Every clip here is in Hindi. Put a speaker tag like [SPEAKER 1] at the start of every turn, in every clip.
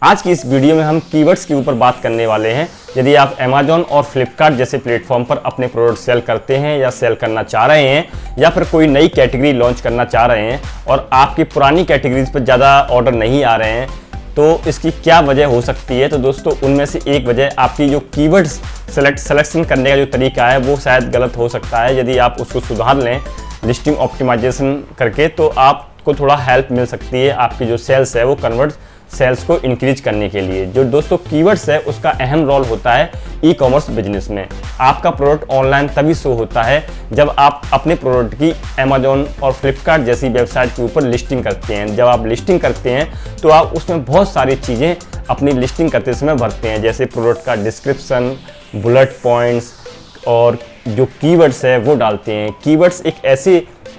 [SPEAKER 1] आज की इस वीडियो में हम कीवर्ड्स के ऊपर बात करने वाले हैं। यदि आप अमेज़न और फ्लिपकार्ट जैसे प्लेटफॉर्म पर अपने प्रोडक्ट सेल करते हैं या सेल करना चाह रहे हैं या फिर कोई नई कैटेगरी लॉन्च करना चाह रहे हैं और आपकी पुरानी कैटेगरीज पर ज़्यादा ऑर्डर नहीं आ रहे हैं, तो इसकी क्या वजह हो सकती है। तो दोस्तों, उनमें से एक वजह आपकी जो कीवर्ड्स सिलेक्शन करने का जो तरीका है वो शायद गलत हो सकता है। यदि आप उसको सुधार लें लिस्टिंग ऑप्टिमाइजेशन करके, तो आपको थोड़ा हेल्प मिल सकती है आपकी जो सेल्स है वो कन्वर्ट सेल्स को इंक्रीज करने के लिए। जो दोस्तों कीवर्ड्स है उसका अहम रोल होता है ई कॉमर्स बिजनेस में। आपका प्रोडक्ट ऑनलाइन तभी शो होता है जब आप अपने प्रोडक्ट की अमेज़न और फ्लिपकार्ट जैसी वेबसाइट के ऊपर लिस्टिंग करते हैं। जब आप लिस्टिंग करते हैं तो आप उसमें बहुत सारी चीज़ें अपनी लिस्टिंग करते समय भरते हैं, जैसे प्रोडक्ट का डिस्क्रिप्शन, बुलेट पॉइंट्स और जो कीवर्ड्स है वो डालते हैं।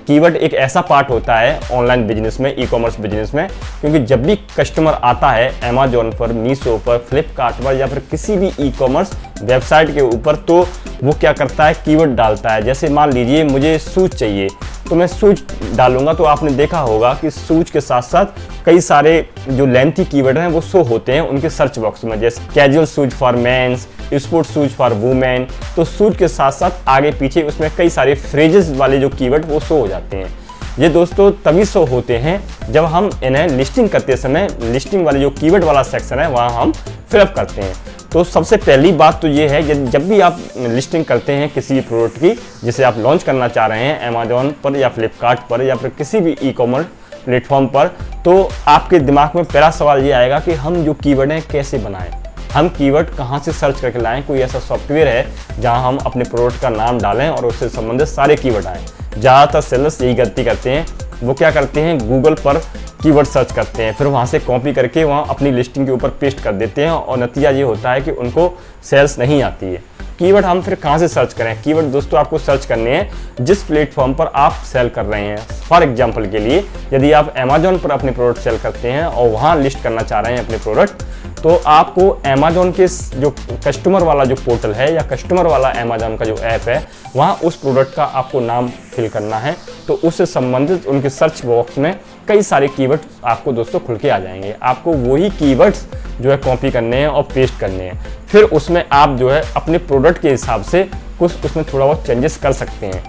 [SPEAKER 1] कीवर्ड एक ऐसा पार्ट होता है ऑनलाइन बिजनेस में, ई कॉमर्स बिजनेस में, क्योंकि जब भी कस्टमर आता है अमेज़न पर, मीशो पर, फ्लिपकार्ट पर या फिर किसी भी ई कॉमर्स वेबसाइट के ऊपर, तो वो क्या करता है, कीवर्ड डालता है। जैसे मान लीजिए मुझे शूज चाहिए तो मैं शूज डालूंगा, तो आपने देखा होगा कि शूज के साथ साथ कई सारे जो लेंथी कीवर्ड हैं वो शो होते हैं उनके सर्च बॉक्स में, जैसे casual shoes for men's, sports shoes for women. तो शूज के साथ साथ आगे पीछे उसमें कई सारे फ्रेजेस वाले जो कीवर्ड वो शो हो जाते हैं। ये दोस्तों तभी शो होते हैं जब हम इन्हें लिस्टिंग करते समय लिस्टिंग वाले जो कीवर्ड वाला सेक्शन है वहाँ हम फिलअप करते हैं। तो सबसे पहली बात तो ये है कि जब भी आप लिस्टिंग करते हैं किसी प्रोडक्ट की जिसे आप लॉन्च करना चाह रहे हैं अमेज़न पर या फ्लिपकार्ट पर या फिर किसी भी ई कॉमर्स प्लेटफॉर्म पर, तो आपके दिमाग में पहला सवाल ये आएगा कि हम जो कीवर्ड हैं कैसे बनाएं, हम कीवर्ड कहाँ से सर्च करके लाएं। कोई ऐसा सॉफ्टवेयर है जहाँ हम अपने प्रोडक्ट का नाम डालें और उससे संबंधित सारे कीवर्ड आएँ। ज़्यादातर सेलर्स यही गलती करते हैं। वो क्या करते हैं, गूगल पर कीवर्ड सर्च करते हैं, फिर वहाँ से कॉपी करके वहाँ अपनी लिस्टिंग के ऊपर पेस्ट कर देते हैं और नतीजा ये होता है कि उनको सेल्स नहीं आती है। कीवर्ड हम फिर कहाँ से सर्च करें? कीवर्ड दोस्तों आपको सर्च करने हैं जिस प्लेटफॉर्म पर आप सेल कर रहे हैं। फॉर एग्जांपल के लिए, यदि आप अमेज़न पर अपने प्रोडक्ट सेल करते हैं और वहाँ लिस्ट करना चाह रहे हैं अपने प्रोडक्ट, तो आपको अमेज़न के जो कस्टमर वाला जो पोर्टल है या कस्टमर वाला अमेज़न का जो ऐप है वहाँ उस प्रोडक्ट का आपको नाम फिल करना है। तो उससे संबंधित उनके सर्च बॉक्स में कई सारे कीवर्ड आपको दोस्तों खुल के आ जाएंगे। आपको वही कीवर्ड्स जो है कॉपी करने हैं और पेस्ट करने हैं। फिर उसमें आप जो है अपने प्रोडक्ट के हिसाब से कुछ उसमें थोड़ा बहुत चेंजेस कर सकते हैं।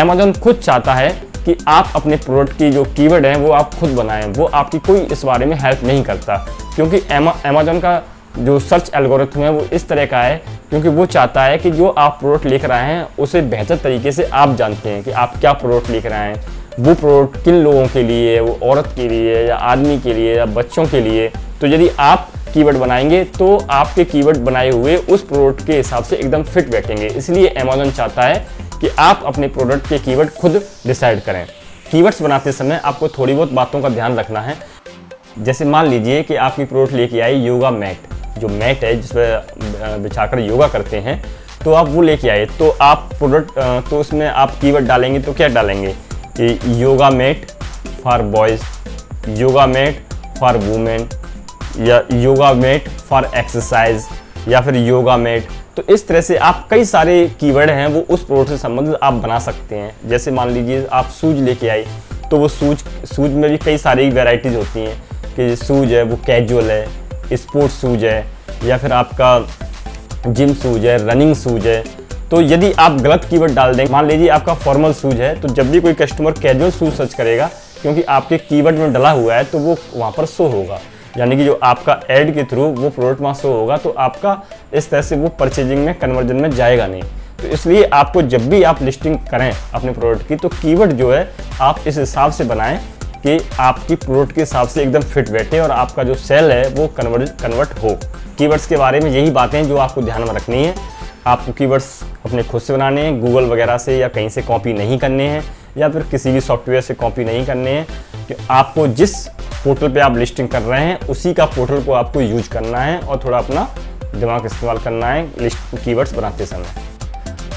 [SPEAKER 1] अमेज़न खुद चाहता है कि आप अपने प्रोडक्ट की जो कीवर्ड हैं वो आप खुद बनाएं। वो आपकी कोई इस बारे में हेल्प नहीं करता, क्योंकि अमेज़न का जो सर्च एल्गोरिथम है वो इस तरह का है, क्योंकि वो चाहता है कि जो आप प्रोडक्ट लिख रहे हैं उसे बेहतर तरीके से आप जानते हैं कि आप क्या प्रोडक्ट लिख रहे हैं, वो प्रोडक्ट किन लोगों के लिए, वो औरत के लिए या आदमी के लिए या बच्चों के लिए। तो यदि आप कीवर्ड बनाएंगे तो आपके कीवर्ड बनाए हुए उस प्रोडक्ट के हिसाब से एकदम फिट बैठेंगे। इसलिए अमेज़न चाहता है कि आप अपने प्रोडक्ट के कीवर्ड खुद डिसाइड करें। कीवर्ड्स बनाते समय आपको थोड़ी बहुत बातों का ध्यान रखना है। जैसे मान लीजिए कि आपकी प्रोडक्ट लेके आए योगा मैट, जो मैट है जिस पर बिछाकर योगा करते हैं, तो आप वो लेके आए, तो आप प्रोडक्ट तो उसमें आप कीवर्ड डालेंगे तो क्या डालेंगे कि yoga mat for boys, yoga mat for women या योगा मैट फॉर एक्सरसाइज या फिर योगा मैट। तो इस तरह से आप कई सारे कीवर्ड हैं वो उस प्रोडक्ट से संबंधित आप बना सकते हैं। जैसे मान लीजिए आप शूज लेके आए, तो वो शूज में भी कई सारी वैरायटीज़ होती हैं कि शूज है वो कैजुअल है, स्पोर्ट्स शूज है या फिर आपका जिम शूज है, रनिंग शूज है। तो यदि आप गलत कीवर्ड डाल दें, मान लीजिए आपका फॉर्मल शूज है, तो जब भी कोई कस्टमर कैजुअल शूज सर्च करेगा, क्योंकि आपके कीवर्ड में डला हुआ है, तो वो वहाँ पर शो होगा, यानी कि जो आपका ऐड के थ्रू वो प्रोडक्ट वहाँ शो होगा, तो आपका इस तरह से वो परचेजिंग में कन्वर्जन में जाएगा नहीं। तो इसलिए आपको जब भी आप लिस्टिंग करें अपने प्रोडक्ट की, तो कीवर्ड जो है आप इस हिसाब से बनाएं कि आपकी प्रोडक्ट के हिसाब से एकदम फिट बैठे और आपका जो सेल है वो कन्वर्ट हो। कीवर्ड्स के बारे में यही बातें जो आपको ध्यान में रखनी है। आपको कीवर्ड्स अपने खुद से बनाने हैं, गूगल वगैरह से या कहीं से कॉपी नहीं करने हैं या फिर किसी भी सॉफ्टवेयर से कॉपी नहीं करने हैं। कि आपको जिस पोर्टल पे आप लिस्टिंग कर रहे हैं उसी का पोर्टल को आपको यूज करना है और थोड़ा अपना दिमाग इस्तेमाल करना है कीवर्ड्स बनाते समय।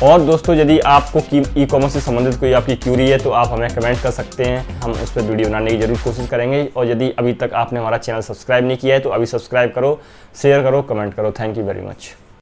[SPEAKER 1] और दोस्तों, यदि आपको ई कॉमर्स से संबंधित कोई आपकी क्यूरी है तो आप हमें कमेंट कर सकते हैं, हम उस पर वीडियो बनाने की जरूर कोशिश करेंगे। और यदि अभी तक आपने हमारा चैनल सब्सक्राइब नहीं किया है तो अभी सब्सक्राइब करो, शेयर करो, कमेंट करो। Thank you very much.